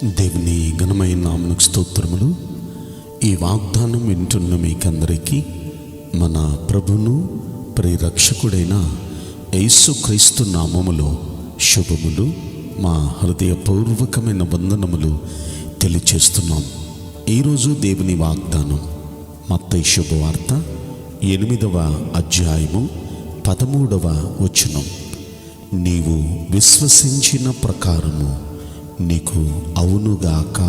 దేవుని ఘనమైన నామమునకు స్తోత్రములు. ఈ వాగ్దానం వింటున్న మీకందరికీ మన ప్రభును పరిరక్షకుడైన యేసుక్రీస్తు నామములో శుభములు, మా హృదయపూర్వకమైన వందనములు తెలియచేస్తున్నాం. ఈరోజు దేవుని వాగ్దానం మత్తయి శుభవార్త 8వ అధ్యాయము 13వ వచనం. నీవు విశ్వసించిన ప్రకారము నీకు అవునుగాక.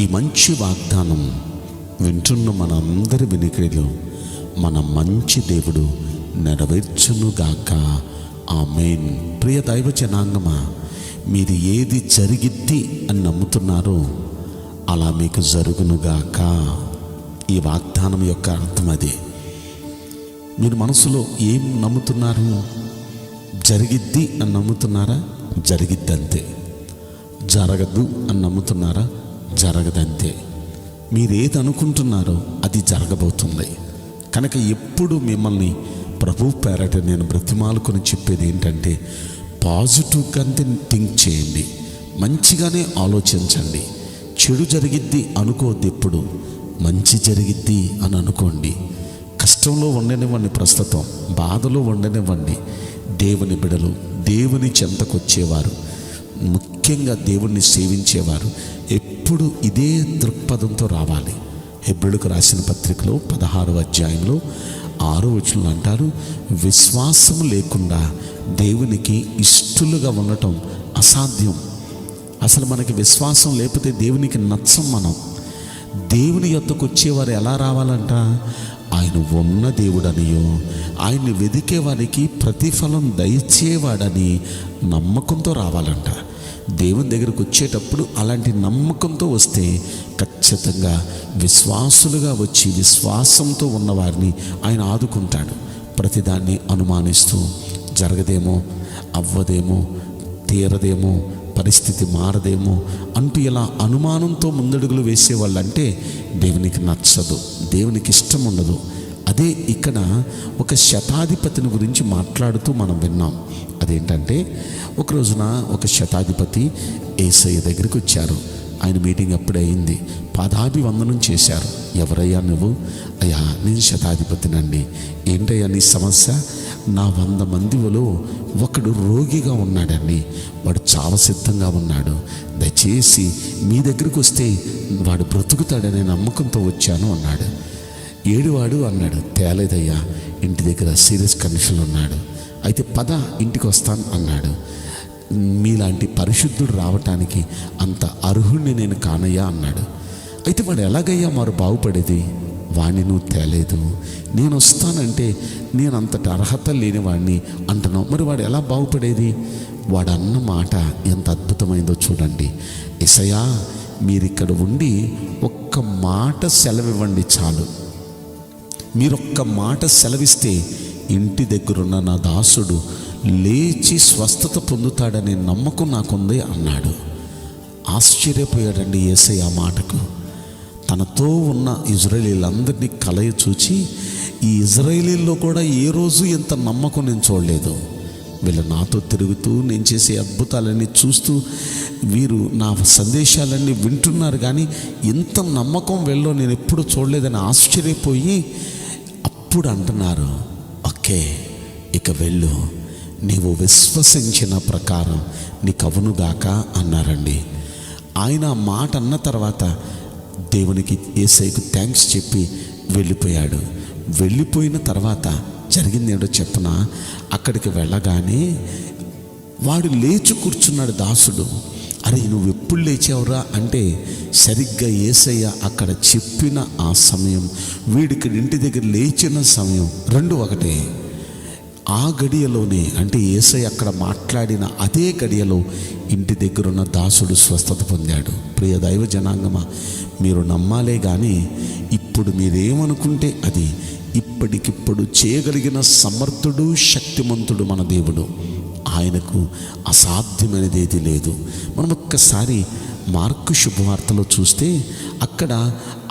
ఈ మంచి వాగ్దానం వింటున్న మనందరి వినికిడిలో మన మంచి దేవుడు నెరవేర్చునుగాక. ఆమేన్. ప్రియ దైవ జనాంగమా, మీది ఏది జరిగిద్ది అని నమ్ముతున్నారో అలా మీకు జరుగునుగాక. ఈ వాగ్దానం యొక్క అర్థం అదే. మీరు మనసులో ఏం నమ్ముతున్నారు? జరిగిద్ది అని నమ్ముతున్నారా? జరిగిద్దంతే. జరగదు అని నమ్ముతున్నారా? జరగదంతే. మీరేది అనుకుంటున్నారో అది జరగబోతుంది. కనుక ఎప్పుడు మిమ్మల్ని ప్రభు పేరట నేను బ్రతిమాలుకొని చెప్పేది ఏంటంటే, పాజిటివ్గా థింక్ చేయండి, మంచిగానే ఆలోచించండి. చెడు జరిగిద్ది అనుకోవద్దు, ఎప్పుడు మంచి జరిగిద్ది అని అనుకోండి. కష్టంలో ఉండనివ్వండి, ప్రస్తుతం బాధలో ఉండనివ్వండి. దేవుని బిడలు, దేవుని చెంతకొచ్చేవారు, ముఖ్యంగా దేవుణ్ణి సేవించేవారు ఎప్పుడు ఇదే దృక్పథంతో రావాలి. హెబ్రీయులకు రాసిన పత్రికలో 16వ అధ్యాయంలో 6వ వచనంలో అంటారు, విశ్వాసం లేకుండా దేవునికి ఇష్టలుగా ఉండటం అసాధ్యం. అసలు మనకి విశ్వాసం లేకపోతే దేవునికి నచ్చం. మనం దేవుని యొద్దకు వచ్చేవారు ఎలా రావాలంట? ఆయన ఉన్న దేవుడనియో, ఆయన్ని వెదికే వారికి ప్రతిఫలం దయచేవాడని నమ్మకంతో రావాలంట. దేవుని దగ్గరకు వచ్చేటప్పుడు అలాంటి నమ్మకంతో వస్తే ఖచ్చితంగా విశ్వాసులుగా వచ్చి విశ్వాసంతో ఉన్నవారిని ఆయన ఆదుకుంటాడు. ప్రతిదాన్ని అనుమానిస్తూ జరగదేమో, అవ్వదేమో, తీరదేమో, పరిస్థితి మారదేమో అంటూ ఇలా అనుమానంతో ముందడుగులు వేసేవాళ్ళంటే దేవునికి నచ్చదు, దేవునికి ఇష్టం ఉండదు. అదే ఇక్కడ ఒక శతాధిపతిని గురించి మాట్లాడుతూ మనం విన్నాం. అదేంటంటే, ఒక రోజున ఒక శతాధిపతి యేసయ్య దగ్గరికి వచ్చారు. ఆయన మీటింగ్ అప్పుడే అయింది. పాదాభివందనం చేశారు. ఎవరయ్యా నువ్వు? అయ్యా, నేను శతాధిపతినండి. ఏంటయ్యా నీ సమస్య? నా 100 మందిలో ఒకడు రోగిగా ఉన్నాడండి, వాడు చావ సిద్ధంగా ఉన్నాడు. దయచేసి మీ దగ్గరికి వస్తే వాడు బ్రతుకుతాడనే నమ్మకంతో వచ్చాను అన్నాడు. ఏడువాడు అన్నాడు. తేలేదయ్యా, ఇంటి దగ్గర సీరియస్ కండిషన్లో ఉన్నాడు. అయితే పద, ఇంటికి వస్తాను అన్నాడు. మీలాంటి పరిశుద్ధుడు రావటానికి అంత అర్హుణ్ణి నేను కానయ్యా అన్నాడు. అయితే వాడు ఎలాగయ్యా మరి బాగుపడేది? వాణ్ణి నువ్వు తేలేదు, నేను వస్తానంటే నేను అంతటి అర్హత లేని వాడిని అంటున్నావు, మరి వాడు ఎలా బాగుపడేది? వాడు అన్న మాట ఎంత అద్భుతమైందో చూడండి. యేసయ్యా, మీరిక్కడ ఉండి ఒక్క మాట సెలవివ్వండి చాలు. మీరొక్క మాట సెలవిస్తే ఇంటి దగ్గరున్న నా దాసుడు లేచి స్వస్థత పొందుతాడనే నమ్మకం నాకుంది అన్నాడు. ఆశ్చర్యపోయాడండి యేసయ్య ఆ మాటకు. తనతో ఉన్న ఇజ్రాయేలీలందరినీ కలయి చూచి, ఈ ఇజ్రాయేలీల్లో కూడా ఏ రోజు ఇంత నమ్మకం నేను చూడలేదు. వీళ్ళు నాతో తిరుగుతూ నేను చేసే అద్భుతాలన్నీ చూస్తూ వీరు నా సందేశాలన్నీ వింటున్నారు, కానీ ఇంత నమ్మకం వీళ్ళలో నేను ఎప్పుడు చూడలేదని ఆశ్చర్యపోయి అప్పుడు అంటున్నారు, ఓకే, ఇక వెళ్ళు, నీవు విశ్వసించిన ప్రకారం నీకు అవునుగాక అన్నారండి. ఆయన ఆ మాట అన్న తర్వాత దేవునికి, యేసయ్యకు థ్యాంక్స్ చెప్పి వెళ్ళిపోయాడు. వెళ్ళిపోయిన తర్వాత జరిగింది ఏంటో చెప్పనా? అక్కడికి వెళ్ళగానే వాడు లేచి కూర్చున్నాడు దాసుడు. అరే, నువ్వు ఎప్పుడు లేచావురా అంటే, సరిగ్గా యేసయ్య అక్కడ చెప్పిన ఆ సమయం, వీడికి ఇంటి దగ్గర లేచిన సమయం 2 ఒకటే. ఆ గడియలోనే, అంటే యేసయ్య అక్కడ మాట్లాడిన అదే గడియలో ఇంటి దగ్గరున్న దాసుడు స్వస్థత పొందాడు. ప్రియ దైవ జనాంగమా, మీరు నమ్మాలే కానీ ఇప్పుడు మీరేమనుకుంటే అది ఇప్పటికిప్పుడు చేయగలిగిన సమర్థుడు, శక్తిమంతుడు మన దేవుడు. ఆయనకు అసాధ్యమైనది ఏది లేదు. మనం ఒక్కసారి మార్కు శుభవార్తలో చూస్తే అక్కడ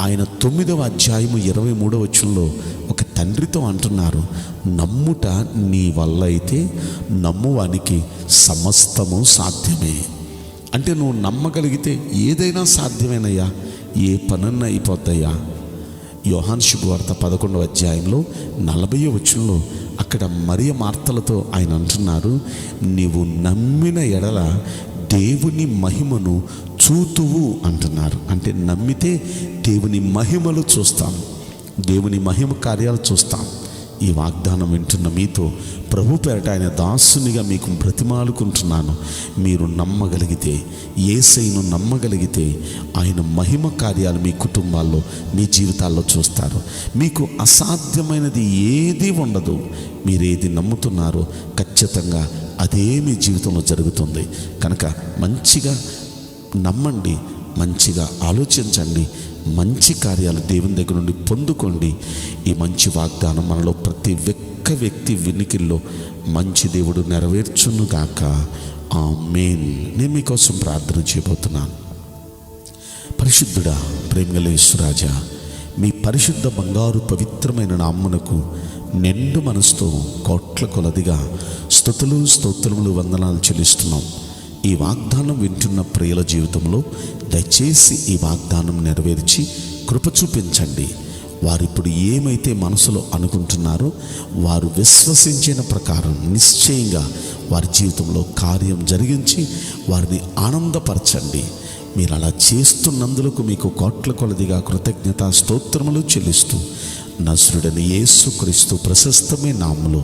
ఆయన 9వ అధ్యాయము 23వ వచనంలో ఒక తండ్రితో అంటున్నారు, నమ్ముట నీ వల్ల అయితే నమ్మువానికి సమస్తము సాధ్యమే. అంటే నువ్వు నమ్మగలిగితే ఏదైనా సాధ్యమేనయ్యా, ఏ పనన్నా అయిపోద్దయ్యా. యోహాను శుభవార్త 11వ అధ్యాయంలో 40వ వచనంలో అక్కడ మరియ మార్తలతో ఆయన అంటున్నారు, నీవు నమ్మిన ఎడల దేవుని మహిమను చూతువు అంటున్నారు. అంటే నమ్మితే దేవుని మహిమలు చూస్తాం, దేవుని మహిమ కార్యాలు చూస్తాం. ఈ వాగ్దానం వింటున్న మీతో ప్రభు పేరట ఆయన దాసునిగా మీకు బ్రతిమాలుకుంటున్నాను. మీరు నమ్మగలిగితే, యేసయ్యను నమ్మగలిగితే ఆయన మహిమ కార్యాలు మీ కుటుంబాల్లో, మీ జీవితాల్లో చూస్తారు. మీకు అసాధ్యమైనది ఏది ఉండదు. మీరేది నమ్ముతున్నారో ఖచ్చితంగా అదే మీ జీవితంలో జరుగుతుంది. కనుక మంచిగా నమ్మండి, మంచిగా ఆలోచించండి, మంచి కార్యాలు దేవుని దగ్గర నుండి పొందుకోండి. ఈ మంచి వాగ్దానం మనలో ప్రతి ఒక్క వ్యక్తి వినికిల్లో మంచి దేవుడు నెరవేర్చునుగాక. ఆమేన్. నేను మీకోసం ప్రార్థన చేయబోతున్నాను. పరిశుద్ధుడా, ప్రేమగల యేసురాజా, మీ పరిశుద్ధ బంగారు పవిత్రమైన నామమునకు నిండు మనసుతో కోట్ల కొలదిగా స్తుతులు స్తోత్రములు వందనాలు చెల్లిస్తున్నాం. ఈ వాగ్దానం వింటున్న ప్రియుల జీవితంలో దయచేసి ఈ వాగ్దానం నెరవేర్చి కృప చూపించండి. వారిప్పుడు ఏమైతే మనసులో అనుకుంటున్నారో వారు విశ్వసించిన ప్రకారం నిశ్చయంగా వారి జీవితంలో కార్యం జరిగించి వారిని ఆనందపరచండి. మీరు అలా చేస్తున్నందులకు మీకు కోట్ల కొలదిగా కృతజ్ఞతా స్తోత్రములు చెల్లిస్తూ నజరుడైన యేసుక్రీస్తు ప్రశస్తమైన నామములో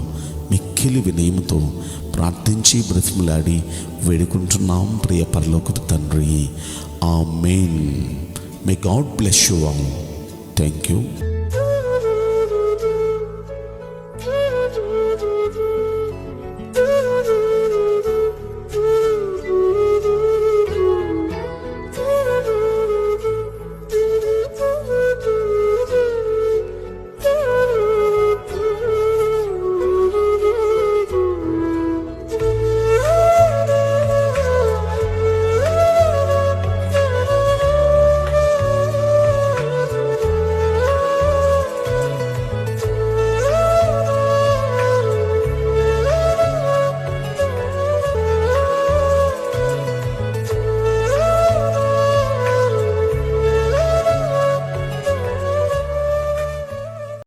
మిక్కిలి వినయముతో ప్రార్థించి బ్రతిమలాడి వేడుకుంటున్నాం ప్రియ పరలోకపు తండ్రి. Amen. May God bless you all. Thank you.